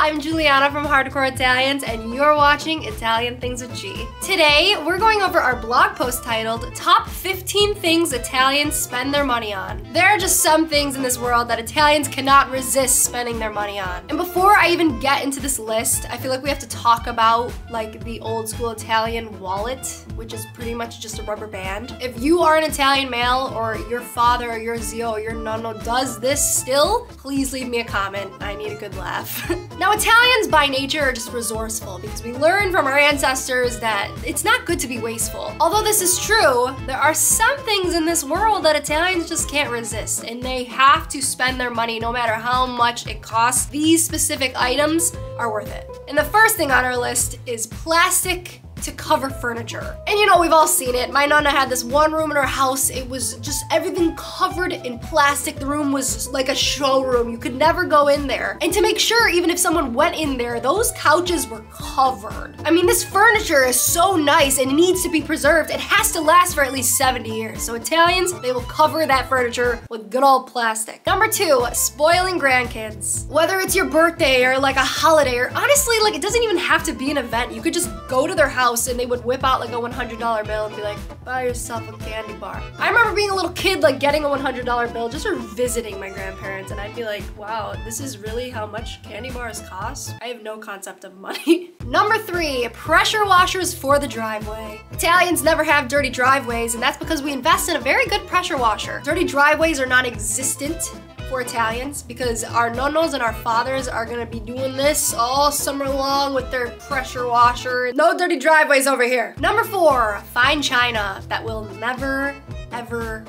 I'm Giuliana from Hardcore Italians, and you're watching Italian Things with G. Today, we're going over our blog post titled, Top 15 Things Italians Spend Their Money On. There are just some things in this world that Italians cannot resist spending their money on. And before I even get into this list, I feel like we have to talk about like the old school Italian wallet, which is pretty much just a rubber band. If you are an Italian male, or your father or your zio or your nonno does this still, please leave me a comment. I need a good laugh. Now, Italians by nature are just resourceful because we learned from our ancestors that it's not good to be wasteful. Although this is true, there are some things in this world that Italians just can't resist, and they have to spend their money no matter how much it costs. These specific items are worth it. And the first thing on our list is plastic to cover furniture. And you know, we've all seen it. My nonna had this one room in her house. It was just everything covered in plastic. The room was like a showroom. You could never go in there. And to make sure, even if someone went in there, those couches were covered. I mean, this furniture is so nice and it needs to be preserved. It has to last for at least 70 years. So Italians, they will cover that furniture with good old plastic. Number 2, spoiling grandkids. Whether it's your birthday or like a holiday, or honestly, like it doesn't even have to be an event. You could just go to their house and they would whip out like a $100 bill and be like, buy yourself a candy bar. I remember being a little kid, like getting a $100 bill just for visiting my grandparents, and I'd be like, wow, this is really how much candy bars cost? I have no concept of money. Number 3, pressure washers for the driveway. Italians never have dirty driveways, and that's because we invest in a very good pressure washer. Dirty driveways are non-existent for Italians because our nonnos and our fathers are gonna be doing this all summer long with their pressure washer. No dirty driveways over here. Number 4, fine china that we'll never, ever,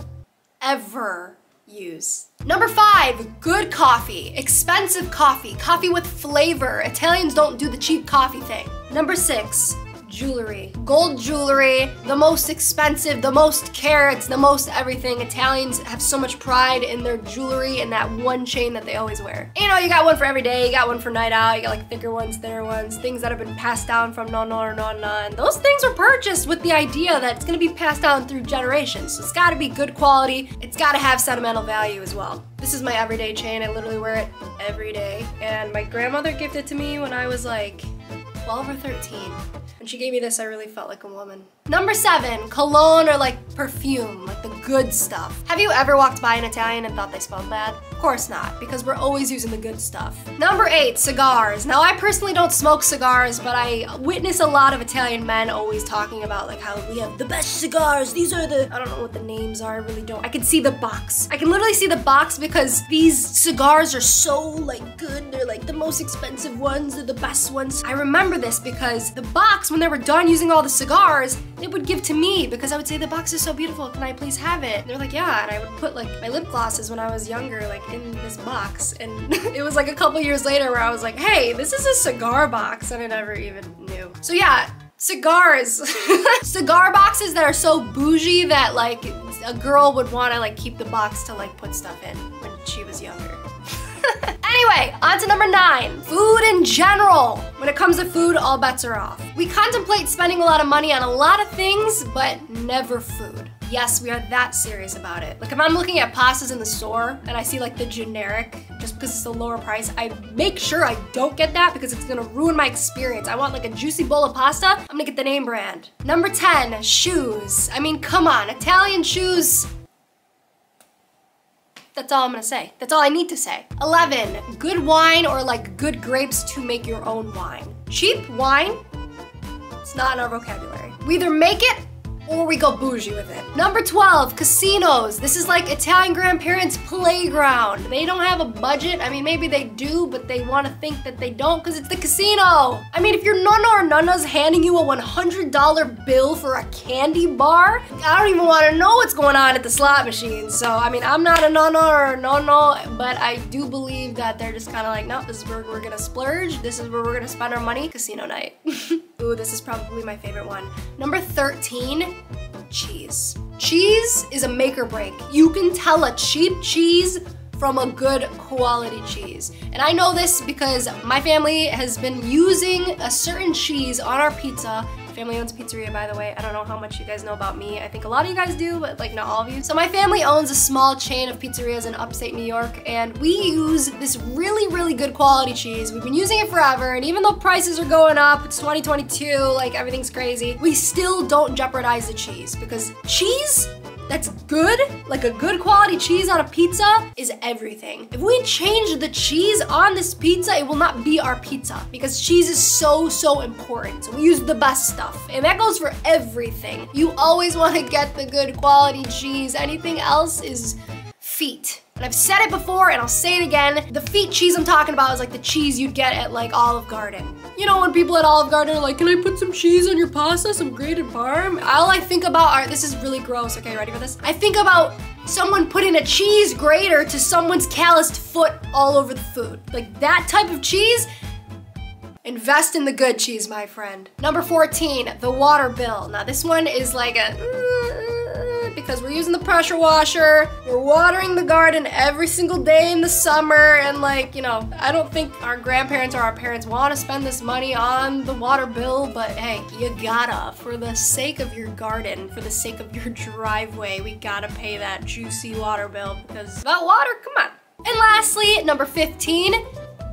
ever use. Number 5, good coffee, expensive coffee, coffee with flavor. Italians don't do the cheap coffee thing. Number 6, jewelry. Gold jewelry, the most expensive, the most carats, the most everything. Italians have so much pride in their jewelry and that one chain that they always wear. You know, you got one for every day, you got one for night out, you got like thicker ones, thinner ones, things that have been passed down from nonno or nonna, and those things were purchased with the idea that it's gonna be passed down through generations. So it's gotta be good quality, it's gotta have sentimental value as well. This is my everyday chain, I literally wear it every day, and my grandmother gifted it to me when I was like 12 or 13. When she gave me this, I really felt like a woman. Number 7, cologne or like perfume, like the good stuff. Have you ever walked by an Italian and thought they smelled bad? Of course not, because we're always using the good stuff. Number 8, cigars. Now, I personally don't smoke cigars, but I witness a lot of Italian men always talking about like how we have the best cigars. These are the, I don't know what the names are, I really don't. I can see the box. I can literally see the box because these cigars are so like good. They're like the most expensive ones, they're the best ones. I remember this because the box, when they were done using all the cigars, they would give to me because I would say, the box is so beautiful, can I please have it? And they're like, yeah, and I would put like my lip glosses when I was younger like in this box, and it was like a couple years later where I was like, hey, this is a cigar box, and I never even knew. So yeah, cigars. Cigar boxes that are so bougie that like a girl would want to like keep the box to like put stuff in when she was younger. Anyway, on to number 9, food in general. When it comes to food, all bets are off. We contemplate spending a lot of money on a lot of things, but never food. Yes, we are that serious about it. Like if I'm looking at pastas in the store and I see like the generic, just because it's a lower price, I make sure I don't get that because it's gonna ruin my experience. I want like a juicy bowl of pasta, I'm gonna get the name brand. Number 10, shoes. I mean, come on, Italian shoes. That's all I'm gonna say. That's all I need to say. 11, good wine or like good grapes to make your own wine. Cheap wine, it's not in our vocabulary. We either make it or we go bougie with it. Number 12, casinos. This is like Italian grandparents' playground. They don't have a budget. I mean, maybe they do, but they want to think that they don't because it's the casino. I mean, if your nonna or nonna's handing you a $100 bill for a candy bar, I don't even want to know what's going on at the slot machine. So, I mean, I'm not a nonna or a nonno, but I do believe that they're just kind of like, no, this is where we're gonna splurge. This is where we're gonna spend our money. Casino night. Ooh, this is probably my favorite one. Number 13, cheese. Cheese is a make or break. You can tell a cheap cheese from a good quality cheese. And I know this because my family has been using a certain cheese on our pizza family owns a pizzeria, by the way. I don't know how much you guys know about me. I think a lot of you guys do, but like not all of you. So my family owns a small chain of pizzerias in upstate New York, and we use this really, really good quality cheese. We've been using it forever, and even though prices are going up, it's 2022, like everything's crazy, we still don't jeopardize the cheese, because cheese that's good, like a good quality cheese on a pizza, is everything. If we change the cheese on this pizza, it will not be our pizza, because cheese is so important. So we use the best stuff, and that goes for everything. You always want to get the good quality cheese. Anything else is feet. And I've said it before, and I'll say it again. The feet cheese I'm talking about is like the cheese you'd get at like Olive Garden. You know when people at Olive Garden are like, can I put some cheese on your pasta, some grated parm? All I think about this is really gross, okay, ready for this? I think about someone putting a cheese grater to someone's calloused foot all over the food. Like that type of cheese. Invest in the good cheese, my friend. Number 14, the water bill. Now this one is like because we're using the pressure washer, we're watering the garden every single day in the summer, and like, you know, I don't think our grandparents or our parents want to spend this money on the water bill, but hey, you gotta, for the sake of your garden, for the sake of your driveway, we gotta pay that juicy water bill, because that water, come on. And lastly, number 15,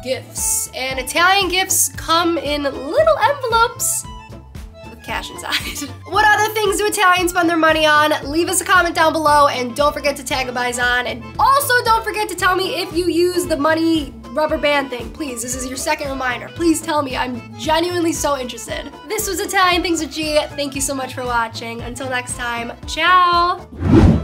gifts. And Italian gifts come in little envelopes with cash inside. What other things do Italians spend their money on? Leave us a comment down below, and don't forget to tag Abizon, and also don't forget to tell me if you use the money rubber band thing. Please, this is your second reminder. Please tell me, I'm genuinely so interested. This was Italian Things with G. Thank you so much for watching. Until next time, ciao!